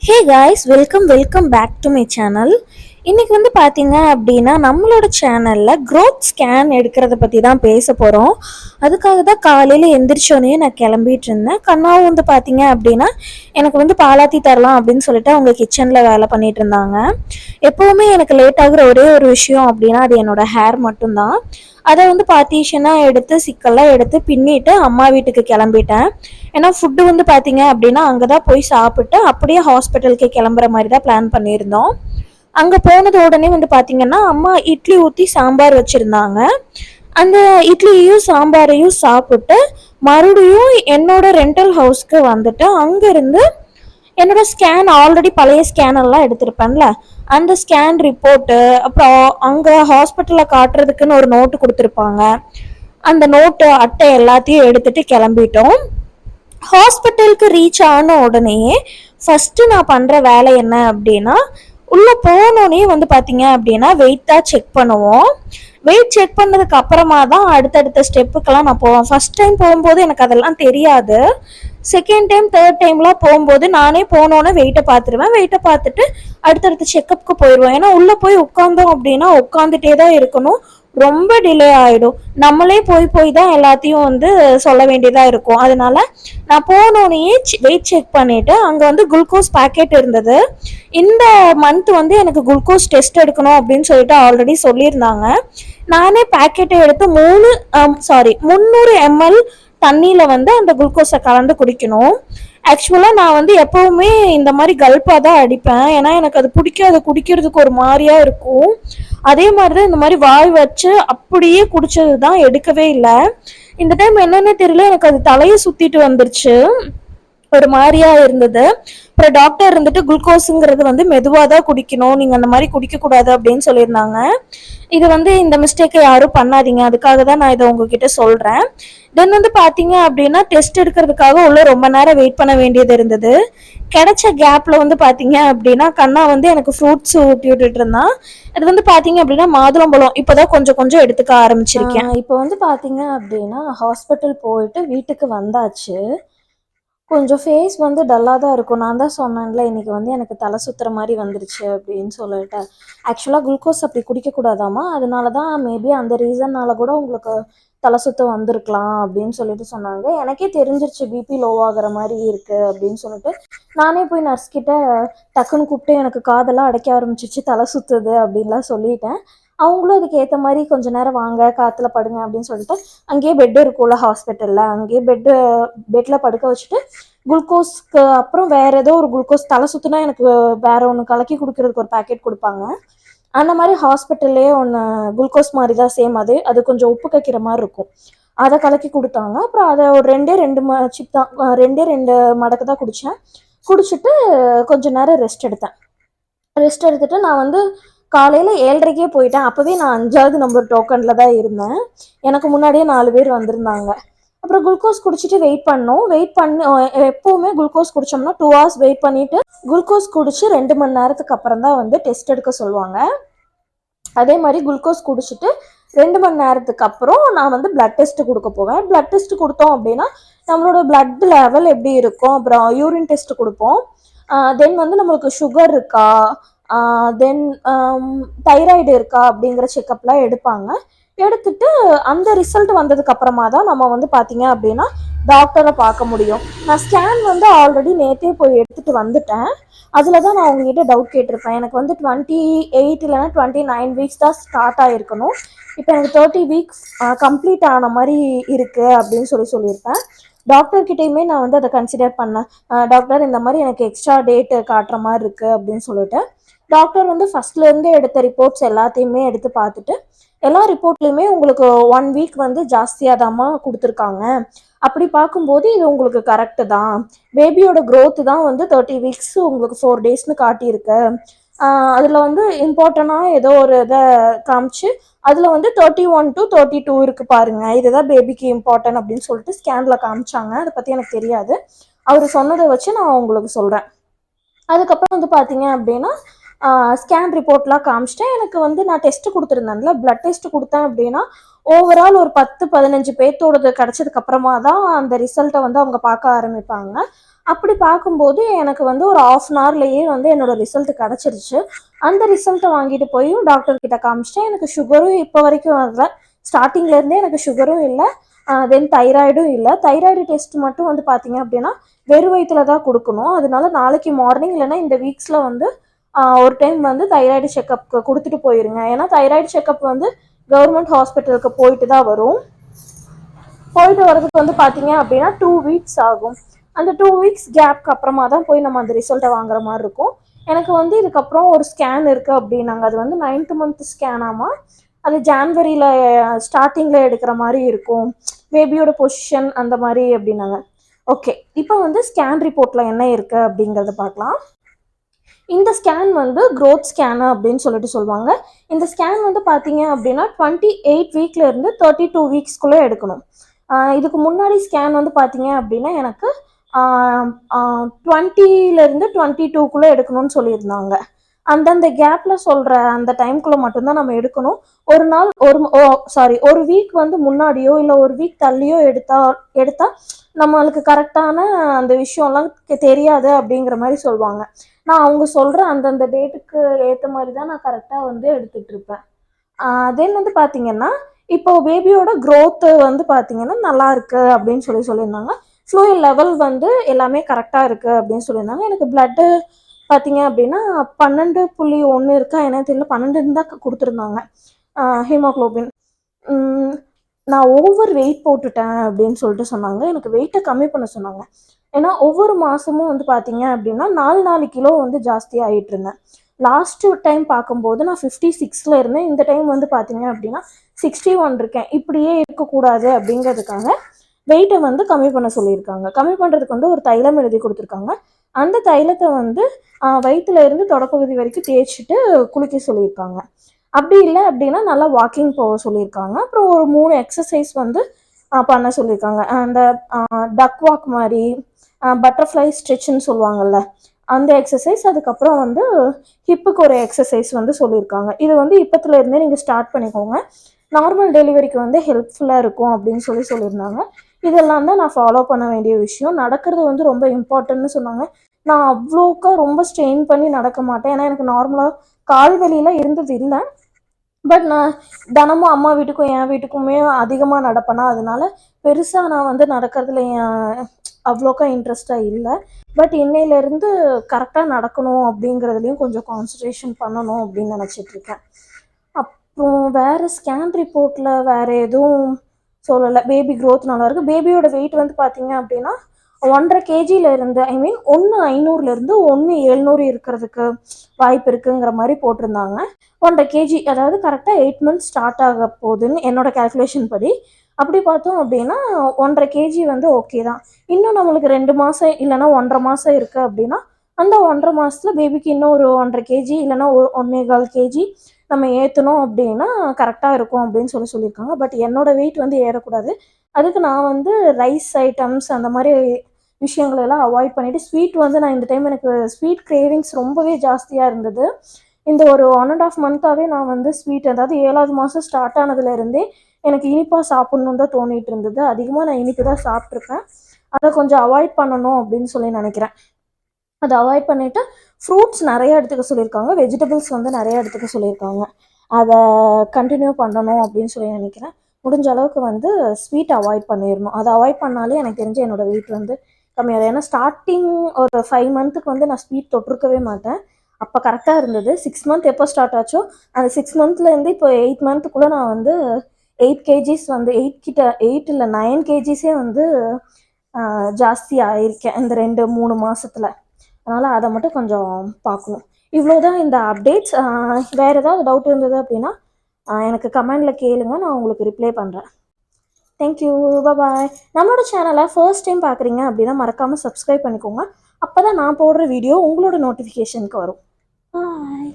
Hey guys, welcome back to my channel. இன்றைக்கி வந்து பார்த்தீங்க அப்படின்னா நம்மளோட சேனலில் க்ரோத் ஸ்கேன் எடுக்கிறத பற்றி தான் பேச போகிறோம். அதுக்காக தான் காலையில் எந்திரிச்சோன்னே நான் கிளம்பிட்டு இருந்தேன். கண்ணாவும் வந்து பார்த்தீங்க அப்படின்னா எனக்கு வந்து பாலாத்தி தரலாம் அப்படின்னு சொல்லிட்டு அவங்க கிச்சனில் வேலை பண்ணிகிட்டு இருந்தாங்க. எப்போவுமே எனக்கு லேட் ஆகுற ஒரே ஒரு விஷயம் அப்படின்னா அது என்னோடய ஹேர் மட்டும்தான். அதை வந்து பார்ட்டிஷனாக எடுத்து சிக்கெல்லாம் எடுத்து பின்னிட்டு அம்மா வீட்டுக்கு கிளம்பிட்டேன். ஏன்னா ஃபுட்டு வந்து பார்த்தீங்க அப்படின்னா அங்கே தான் போய் சாப்பிட்டு அப்படியே ஹாஸ்பிட்டலுக்கு கிளம்புற மாதிரி தான் பிளான் பண்ணியிருந்தோம். அங்கே போனது உடனே வந்து பார்த்தீங்கன்னா அம்மா இட்லி ஊற்றி சாம்பார் வச்சுருந்தாங்க. அந்த இட்லியையும் சாம்பாரையும் சாப்பிட்டு மறுபடியும் என்னோட ரெண்டல் ஹவுஸ்க்கு வந்துட்டு அங்கேருந்து என்னோட ஸ்கேன் ஆல்ரெடி பழைய ஸ்கேன் எல்லாம் எடுத்திருப்பேன்ல, அந்த ஸ்கேன் ரிப்போர்ட்டு, அப்புறம் அங்கே ஹாஸ்பிட்டலில் காட்டுறதுக்குன்னு ஒரு நோட்டு கொடுத்துருப்பாங்க, அந்த நோட்டு அட்டை எல்லாத்தையும் எடுத்துட்டு கிளம்பிட்டோம். ஹாஸ்பிட்டலுக்கு ரீச் ஆன உடனேயே ஃபஸ்ட்டு நான் பண்ணுற வேலை என்ன அப்படின்னா, உள்ளே போனோடனே வந்து பார்த்தீங்க அப்படின்னா வெயிட் தான் செக் பண்ணுவோம். வெயிட் செக் பண்ணதுக்கு அப்புறமா தான் அடுத்தடுத்த ஸ்டெப்புக்கெல்லாம் நான் போவேன். ஃபஸ்ட் டைம் போகும்போது எனக்கு அதெல்லாம் தெரியாது. செகண்ட் டைம் தேர்ட் டைம்லாம் போகும்போது நானே போனோன்னே வெயிட்டை பார்த்துருவேன். வெயிட்டை பார்த்துட்டு அடுத்தடுத்த செக்கப்புக்கு போயிடுவேன். ஏன்னா உள்ளே போய் உட்காந்தோம் அப்படின்னா உட்காந்துட்டே தான் இருக்கணும், ரொம்ப டிலே ஆகிடும். நம்மளே போய் தான் எல்லாத்தையும் வந்து சொல்ல வேண்டியதாக இருக்கும். அதனால நான் போனோடனேயே வெயிட் செக் பண்ணிவிட்டு அங்கே வந்து குளுக்கோஸ் பேக்கெட் இருந்தது. இந்த மந்த் வந்து எனக்கு குளுக்கோஸ் டெஸ்ட் எடுக்கணும் அப்படின்னு சொல்லிட்டு ஆல்ரெடி சொல்லியிருந்தாங்க. நானே பேக்கெட்டை எடுத்து 300 ml தண்ணியில் வந்து அந்த குளுக்கோஸை கலந்து குடிக்கணும். ஆக்சுவலாக நான் வந்து எப்போவுமே இந்த மாதிரி கல்ப்பாக தான் அடிப்பேன். ஏன்னா எனக்கு அது பிடிக்காது, குடிக்கிறதுக்கு ஒரு மாதிரியாக இருக்கும். அதே மாதிரி தான் இந்த மாதிரி வாய் வச்சு அப்படியே குடிச்சது தான், எடுக்கவே இல்லை. இந்த டைம் என்னென்ன தெரியல, எனக்கு அது தலையை சுற்றிட்டு வந்துருச்சு, ஒரு மாதிரியா இருந்தது. அப்புறம் டாக்டர் இருந்துட்டு குளுக்கோஸுங்கிறது வந்து மெதுவாக தான் குடிக்கணும், நீங்கள் அந்த மாதிரி குடிக்கக்கூடாது அப்படின்னு சொல்லியிருந்தாங்க. இது வந்து இந்த மிஸ்டேக்கை யாரும் பண்ணாதீங்க, அதுக்காக தான் நான் இதை உங்ககிட்ட சொல்கிறேன். தென் வந்து பார்த்தீங்க அப்படின்னா டெஸ்ட் எடுக்கிறதுக்காக உள்ள ரொம்ப நேரம் வெயிட் பண்ண வேண்டியது இருந்தது. கிடைச்ச கேப்பில் வந்து பார்த்தீங்க அப்படின்னா கண்ணா வந்து எனக்கு ஃப்ரூட்ஸ் ஊட்டி விட்டுட்டு இருந்தான். அது வந்து பார்த்தீங்க அப்படின்னா மாதுளம்பழம் இப்போ தான் கொஞ்சம் கொஞ்சம் எடுத்துக்க ஆரம்பிச்சிருக்கேன். இப்போ வந்து பார்த்தீங்க அப்படின்னா ஹாஸ்பிட்டல் போயிட்டு வீட்டுக்கு வந்தாச்சு. கொஞ்சம் ஃபேஸ் வந்து டல்லாக தான் இருக்கும். நான் தான் சொன்னேன்ல இன்றைக்கி வந்து எனக்கு தலை சுற்றுற மாதிரி வந்துருச்சு அப்படின்னு சொல்லிட்டு. ஆக்சுவலாக குளுக்கோஸ் அப்படி குடிக்கக்கூடாதாமா, அதனால தான் மேபி அந்த ரீசன்னால் கூட உங்களுக்கு தலை சுற்ற வந்திருக்கலாம் அப்படின்னு சொல்லிட்டு சொன்னாங்க. எனக்கே தெரிஞ்சிருச்சு பிபி லோ ஆகிற மாதிரி இருக்குது அப்படின்னு சொல்லிட்டு நானே போய் நர்ஸ்கிட்ட டக்குன்னு கூப்பிட்டு எனக்கு காதெல்லாம் அடைக்க ஆரம்பிச்சிச்சு, தலை சுற்றுது அப்படின்லாம் சொல்லிட்டேன். அவங்களும் அதுக்கு ஏற்ற மாதிரி கொஞ்சம் நேரம் வாங்க காற்றுல படுங்க அப்படின்னு சொல்லிட்டு அங்கேயே பெட்டு இருக்கும்ல ஹாஸ்பிட்டலில், அங்கேயே பெட்டில் படுக்க வச்சுட்டு குளுக்கோஸ்க்கு அப்புறம் வேறு ஏதோ ஒரு குளுக்கோஸ் தலை சுற்றுனா எனக்கு வேறு ஒன்று கலக்கி கொடுக்கறதுக்கு ஒரு பேக்கெட் கொடுப்பாங்க. அந்த மாதிரி ஹாஸ்பிட்டல்லே ஒன்று குளுக்கோஸ் மாதிரி தான் சேம், அது கொஞ்சம் உப்பு கைக்கிற மாதிரி இருக்கும், அதை கலக்கி கொடுத்தாங்க. அப்புறம் அதை ஒரு ரெண்டு சிப் தான், ரெண்டு மடக்கு தான் குடித்தேன். குடிச்சிட்டு கொஞ்சம் நேரம் ரெஸ்ட் எடுத்துட்டு நான் வந்து காலையில் 7:30க்கே போயிட்டேன். அப்போவே நான் 5வது நம்பர் டோக்கனில் தான் இருந்தேன். எனக்கு முன்னாடியே 4 பேர் வந்திருந்தாங்க. அப்புறம் குளுக்கோஸ் குடிச்சிட்டு வெயிட் பண்ணி எப்போவுமே குளுக்கோஸ் குடித்தோம்னா 2 hours வெயிட் பண்ணிவிட்டு குளுக்கோஸ் குடிச்சு 2 மணி நேரத்துக்கு அப்புறம் தான் வந்து டெஸ்ட் எடுக்க சொல்லுவாங்க. அதே மாதிரி குளுக்கோஸ் குடிச்சிட்டு 2 மணி நேரத்துக்கு அப்புறம் நான் வந்து பிளட் டெஸ்ட் கொடுக்க போவேன். பிளட் டெஸ்ட் கொடுத்தோம் அப்படின்னா நம்மளோட பிளட் லெவல் எப்படி இருக்கும், அப்புறம் யூரின் டெஸ்ட் கொடுப்போம். தென் வந்து நம்மளுக்கு சுகர் இருக்கா, தென் தைராய்டு இருக்கா அப்படிங்கிற செக்கப்லாம் எடுப்பாங்க. எடுத்துட்டு அந்த ரிசல்ட் வந்ததுக்கு அப்புறமா தான் நம்ம வந்து பார்த்தீங்க அப்படின்னா டாக்டரை பார்க்க முடியும். நான் ஸ்கேன் வந்து ஆல்ரெடி நேற்றே போய் எடுத்துகிட்டு வந்துட்டேன். அதில் தான் நான் உங்ககிட்ட டவுட் கேட்டிருப்பேன். எனக்கு வந்து 28 இல்லைன்னா 29 வீக்ஸ் தான் ஸ்டார்ட் ஆகிருக்கணும். இப்போ எனக்கு 30 வீக்ஸ் கம்ப்ளீட் ஆன மாதிரி இருக்குது அப்படின்னு சொல்லியிருப்பேன். டாக்டர்கிட்டையுமே நான் வந்து அதை கன்சிடர் பண்ணேன். டாக்டர் இந்த மாதிரி எனக்கு எக்ஸ்ட்ரா டேட்டு காட்டுற மாதிரி இருக்குது அப்படின்னு சொல்லிட்டு டாக்டர் வந்து ஃபஸ்ட்லேருந்து எடுத்த ரிப்போர்ட்ஸ் எல்லாத்தையுமே எடுத்து பார்த்துட்டு எல்லா ரிப்போர்ட்லேயுமே உங்களுக்கு 1 வீக் வந்து ஜாஸ்தியாக தாம்மா கொடுத்துருக்காங்க, அப்படி பார்க்கும்போது இது உங்களுக்கு கரெக்டு தான், பேபியோட க்ரோத்து தான் வந்து 30 வீக்ஸ் உங்களுக்கு 4 டேஸ்னு காட்டியிருக்கு. அதில் வந்து இம்பார்ட்டண்ட்டாக ஏதோ ஒரு இதை காமிச்சு அதில் வந்து 31 to 32 இருக்குது பாருங்கள், இதுதான் பேபிக்கு இம்பார்ட்டன்ட் அப்படின்னு சொல்லிட்டு ஸ்கேனில் காமிச்சாங்க. அதை பற்றி எனக்கு தெரியாது, அவர் சொன்னதை வச்சு நான் உங்களுக்கு சொல்கிறேன். அதுக்கப்புறம் வந்து பார்த்தீங்க அப்படின்னா ஸ்கேன் ரிப்போர்ட்லாம் காமிச்சிட்டேன். எனக்கு வந்து நான் டெஸ்ட்டு கொடுத்துருந்தேன்ல, பிளட் டெஸ்ட்டு கொடுத்தேன் அப்படின்னா ஓவரால் ஒரு 10-15 பேர்த்தோடது கிடச்சதுக்கப்புறமா தான் அந்த ரிசல்ட்டை வந்து அவங்க பார்க்க ஆரம்பிப்பாங்க. அப்படி பார்க்கும்போது எனக்கு வந்து ஒரு ½ அன் ஹவர்லேயே வந்து என்னோட ரிசல்ட் கிடச்சிருச்சு. அந்த ரிசல்ட்டை வாங்கிட்டு போயும் டாக்டர் கிட்ட காமிச்சிட்டேன். எனக்கு சுகரும் இப்போ வரைக்கும் வரல. ஸ்டார்டிங்லேருந்தே எனக்கு சுகரும் இல்லை, தென் தைராய்டும் இல்லை. தைராய்டு டெஸ்ட் மட்டும் வந்து பார்த்தீங்க அப்படின்னா வெறும் வயிற்றுல தான் கொடுக்கணும். அதனால நாளைக்கு மார்னிங் இல்லைன்னா இந்த வீக்ஸில் வந்து ஒரு டைம் வந்து தைராய்டு செக்கப்க்கு கொடுத்துட்டு போயிருங்க. ஏன்னா தைராய்டு செக்கப் வந்து கவர்மெண்ட் ஹாஸ்பிட்டலுக்கு போயிட்டு தான் வரும். போயிட்டு வரதுக்கு வந்து பார்த்தீங்க அப்படின்னா 2 வீக்ஸ் ஆகும். அந்த 2 வீக்ஸ் கேப்க்கு அப்புறமா தான் போய் நம்ம அந்த ரிசல்ட்டை வாங்குற மாதிரி இருக்கும். எனக்கு வந்து இதுக்கப்புறம் ஒரு ஸ்கேன் இருக்குது அப்படின்னாங்க. அது வந்து 9th மந்த் ஸ்கேனாமா. அது ஜான்வரியில் ஸ்டார்டிங்கில் எடுக்கிற மாதிரி இருக்கும், பேபியோட பொசிஷன் அந்த மாதிரி அப்படின்னாங்க. ஓகே, இப்போ வந்து ஸ்கேன் ரிப்போர்ட்டில் என்ன இருக்குது அப்படிங்கிறத பார்க்கலாம். இந்த ஸ்கேன் வந்து க்ரோத் ஸ்கேனு அப்படின்னு சொல்லிட்டு சொல்லுவாங்க. இந்த ஸ்கேன் வந்து பார்த்தீங்க அப்படின்னா 28 வீக்லேருந்து 32 வீக்ஸ்க்குள்ளே எடுக்கணும். இதுக்கு முன்னாடி ஸ்கேன் வந்து பார்த்தீங்க அப்படின்னா எனக்கு 20லேருந்து 22க்குள்ளே எடுக்கணும்னு சொல்லியிருந்தாங்க. அந்தந்த கேப்பில் சொல்கிற அந்த டைம்குள்ளே மட்டும்தான் நம்ம எடுக்கணும். ஒரு நாள் ஒரு வீக் வந்து முன்னாடியோ இல்லை ஒரு வீக் தள்ளியோ எடுத்தால் நம்மளுக்கு கரெக்டான அந்த விஷயம்லாம் தெரியாது அப்படிங்கிற மாதிரி சொல்லுவாங்க. நான் அவங்க சொல்கிற அந்தந்த டேட்டுக்கு ஏற்ற மாதிரி தான் நான் கரெக்டாக வந்து எடுத்துகிட்டு இருப்பேன். தென் வந்து பார்த்தீங்கன்னா இப்போ பேபியோட க்ரோத்து வந்து பார்த்தீங்கன்னா நல்லா இருக்கு அப்படின்னு சொல்லியிருந்தாங்க. ஃப்ளூயிட் லெவல் வந்து எல்லாமே கரெக்டாக இருக்குது அப்படின்னு சொல்லியிருந்தாங்க. எனக்கு பிளட்டு பார்த்தீங்க அப்படின்னா 12.1 இருக்கா என்ன தெரியல, 12 தான் கொடுத்துருந்தாங்க ஹீமோக்ளோபின். நான் ஓவர் வெயிட் போட்டுட்டேன் அப்படின்னு சொல்லிட்டு சொன்னாங்க. எனக்கு வெயிட்டை கம்மி பண்ண சொன்னாங்க. ஏன்னா ஒவ்வொரு மாதமும் வந்து பார்த்தீங்க அப்படின்னா 4 கிலோ வந்து ஜாஸ்தியாக ஆகிட்டு இருந்தேன். லாஸ்ட்டு டைம் பார்க்கும்போது நான் 56ல் இருந்தேன். இந்த டைம் வந்து பார்த்தீங்க அப்படின்னா 61 இருக்கேன். இப்படியே இருக்கக்கூடாது அப்படிங்கிறதுக்காக வெயிட்டை வந்து கம்மி பண்ண சொல்லியிருக்காங்க. கம்மி பண்ணுறதுக்கு வந்து ஒரு தைலம் எழுதி கொடுத்துருக்காங்க. அந்த தைலத்தை வந்து வயிற்றுல இருந்து தொடப்பகுதி வரைக்கும் தேய்ச்சிட்டு குளிக்க சொல்லியிருக்காங்க. அப்படி இல்லை அப்படின்னா நல்லா வாக்கிங் போக சொல்லியிருக்காங்க. அப்புறம் ஒரு 3 எக்ஸசைஸ் வந்து பண்ண சொல்லியிருக்காங்க. அந்த டக் வாக் மாதிரி, பட்டர்ஃப்ளை ஸ்ட்ரெச்சுன்னு சொல்லுவாங்கள்ல அந்த எக்ஸசைஸ், அதுக்கப்புறம் வந்து ஹிப்புக்கு ஒரு எக்ஸசைஸ் வந்து சொல்லியிருக்காங்க. இது வந்து இப்போத்துலேருந்தே நீங்கள் ஸ்டார்ட் பண்ணிக்கோங்க, நார்மல் டெலிவரிக்கு வந்து ஹெல்ப்ஃபுல்லாக இருக்கும் அப்படின்னு சொல்லியிருந்தாங்க. இதெல்லாம் தான் நான் ஃபாலோ பண்ண வேண்டிய விஷயம். நடக்கிறது வந்து ரொம்ப இம்பார்ட்டன்ட்னு சொன்னாங்க. நான் அவ்வளோக்கா ரொம்ப ஸ்ட்ரெயின் பண்ணி நடக்க மாட்டேன். ஏன்னா எனக்கு நார்மலாக கால் வலியெலாம் இருந்தது இல்லை. பட் நான் தினமும் அம்மா வீட்டுக்கும் என் வீட்டுக்குமே அதிகமாக நடப்பேனா, அதனால பெருசாக நான் வந்து நடக்கிறதுல அவ்வளோக்கா இன்ட்ரெஸ்டாக இல்லை. பட் இன்னையிலேருந்து கரெக்டாக நடக்கணும் அப்படிங்கிறதுலையும் கொஞ்சம் கான்சன்ட்ரேஷன் பண்ணணும் அப்படின்னு நினச்சிட்ருக்கேன். அப்புறம் வேறு ஸ்கேன் ரிப்போர்ட்டில் வேறு எதுவும் சொல்லலை. பேபி க்ரோத் நல்லாயிருக்கு. பேபியோட வெயிட் வந்து பார்த்தீங்க அப்படின்னா 1.5 kgல இருந்து 1,500லேருந்து 1,700 இருக்கிறதுக்கு வாய்ப்பு இருக்குங்கிற மாதிரி போட்டிருந்தாங்க. 1.5 kg, அதாவது கரெக்டாக 8 months ஸ்டார்ட் ஆக போகுதுன்னு என்னோட கேல்குலேஷன் படி. அப்படி பார்த்தோம் அப்படின்னா 1.5 kg வந்து ஓகே தான். இன்னும் நம்மளுக்கு 2 மாதம் இல்லைன்னா 1.5 மாதம் இருக்குது அப்படின்னா அந்த 1.5 மாதத்தில் பேபிக்கு இன்னும் ஒரு 1.5 kg இல்லைன்னா 1.25 kg நம்ம ஏற்றணும் அப்படின்னா கரெக்டாக இருக்கும் அப்படின்னு சொல்லியிருக்காங்க. பட் என்னோட வெயிட் வந்து ஏறக்கூடாது. அதுக்கு நான் வந்து ரைஸ் ஐட்டம்ஸ் அந்த மாதிரி விஷயங்களெல்லாம் அவாய்ட் பண்ணிவிட்டு, ஸ்வீட் வந்து நான் இந்த டைம் எனக்கு ஸ்வீட் கிரேவிங்ஸ் ரொம்பவே ஜாஸ்தியாக இருந்தது. இந்த ஒரு 1.5 மந்த்தாகவே நான் வந்து ஸ்வீட், அதாவது 7வது மாதம் ஸ்டார்ட் ஆனதுலேருந்தே எனக்கு இனிப்பாக சாப்பிட்ணுன்னு தான் தோணிகிட்டு இருந்தது. அதிகமாக நான் இனிப்பு தான் சாப்பிட்ருப்பேன். அதை கொஞ்சம் அவாய்ட் பண்ணணும் அப்படின்னு சொல்லி நினைக்கிறேன். அதை அவாய்ட் பண்ணிவிட்டு ஃப்ரூட்ஸ் நிறையா எடுத்துக்க சொல்லியிருக்காங்க, வெஜிடபிள்ஸ் வந்து நிறையா எடுத்துக்க சொல்லியிருக்காங்க. அதை கண்டினியூ பண்ணணும் அப்படின்னு சொல்லி நினைக்கிறேன். முடிஞ்ச அளவுக்கு வந்து ஸ்வீட் அவாய்ட் பண்ணிடணும். அதை அவாய்ட் பண்ணாலே எனக்கு தெரிஞ்சு என்னோடய வெயிட் வந்து கம்மியாகும். ஏன்னா ஸ்டார்டிங் ஒரு 5 மந்த்துக்கு வந்து நான் ஸ்வீட் தொட்டிருக்கவே மாட்டேன். அப்போ கரெக்டாக இருந்தது. 6 மந்த் எப்போ ஸ்டார்ட் ஆச்சோ அந்த 6 மந்த்லேருந்து இப்போ 8 மந்த்துக்குள்ளே நான் வந்து 8 kgs வந்து 8 இல்லை 9 kgsஸே வந்து ஜாஸ்தி ஆகியிருக்கேன் இந்த 2-3 மாதத்தில். அதனால் அதை மட்டும் கொஞ்சம் பார்க்கணும். இவ்வளோதான் இந்த அப்டேட்ஸ். வேறு ஏதாவது டவுட் இருந்தது அப்படின்னா எனக்கு கமெண்டில் கேளுங்க, நான் உங்களுக்கு ரிப்ளை பண்ணுறேன். தேங்க்யூ, பாய். நம்மளோட சேனலை ஃபர்ஸ்ட் டைம் பார்க்குறீங்க அப்படின்னா மறக்காமல் சப்ஸ்கிரைப் பண்ணிக்கோங்க. அப்போ தான் நான் போடுற வீடியோ உங்களோட நோட்டிஃபிகேஷனுக்கு வரும். பாய்.